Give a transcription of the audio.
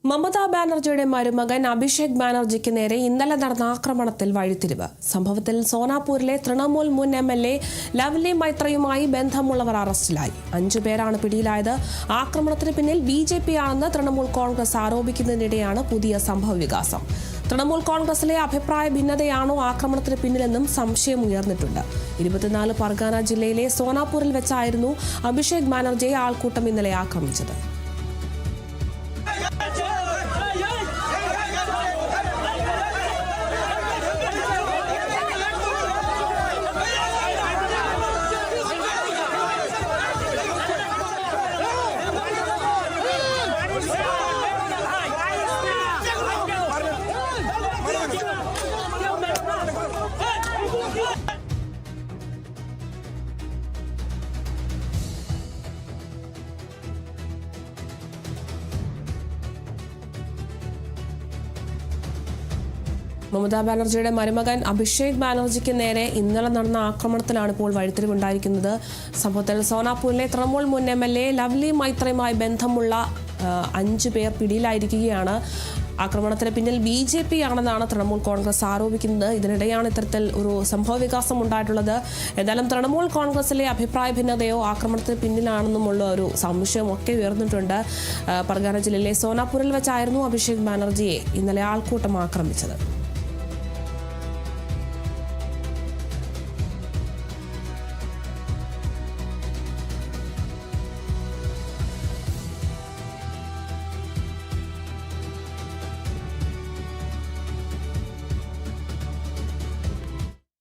മമതാ ബാനർജിയുടെ മരുമകൻ അഭിഷേക് ബാനർജിക്ക് നേരെ ഇന്നലെ നടന്ന ആക്രമണത്തിൽ വഴിത്തിരിവ്. സംഭവത്തിൽ സോനാപൂരിലെ തൃണമൂൽ മുൻ എംഎൽഎ ലവ്ലി മൈത്രയുമായി ബന്ധമുള്ളവർ അറസ്റ്റിലായി. 5 പേരാണ് പിടിയിലായത്. ആക്രമണത്തിന് പിന്നിൽ BJP ആണെന്ന് തൃണമൂൽ കോൺഗ്രസ് ആരോപിക്കുന്നതിനിടെയാണ് പുതിയ സംഭവവികാസം. തൃണമൂൽ കോൺഗ്രസിലെ അഭിപ്രായ ഭിന്നതയാണോ ആക്രമണത്തിന് പിന്നിലെന്നും സംശയമുയർന്നിട്ടുണ്ട്. 24 പർഗാന ജില്ലയിലെ സോനാപൂരിൽ വെച്ചായിരുന്നു അഭിഷേക് ബാനർജിയെ ആൾക്കൂട്ടം ഇന്നലെ ആക്രമിച്ചത്. മമതാ ബാനർജിയുടെ മരുമകൻ അഭിഷേക് ബാനർജിക്ക് നേരെ ഇന്നലെ നടന്ന ആക്രമണത്തിലാണ് ഇപ്പോൾ വഴിത്തിരിവുണ്ടായിരിക്കുന്നത്. സംഭവത്തിൽ സോനാപൂരിലെ തൃണമൂൽ മുൻ എംഎൽഎ ലവ്ലി മൈത്രയുമായി ബന്ധമുള്ള 5 പേർ പിടിയിലായിരിക്കുകയാണ്. ആക്രമണത്തിന് പിന്നിൽ BJP ആണെന്നാണ് തൃണമൂൽ കോൺഗ്രസ് ആരോപിക്കുന്നത്. ഇതിനിടെയാണ് ഇത്തരത്തിൽ ഒരു സംഭവവികാസം ഉണ്ടായിട്ടുള്ളത്. എന്തായാലും തൃണമൂൽ കോൺഗ്രസിലെ അഭിപ്രായ ഭിന്നതയോ ആക്രമണത്തിന് പിന്നിലാണെന്നുമുള്ള ഒരു സംശയമൊക്കെ ഉയർന്നിട്ടുണ്ട്. പർഗാന ജില്ലയിലെ സോനാപൂരിൽ വെച്ചായിരുന്നു അഭിഷേക് ബാനർജിയെ ഇന്നലെ ആൾക്കൂട്ടം ആക്രമിച്ചത്.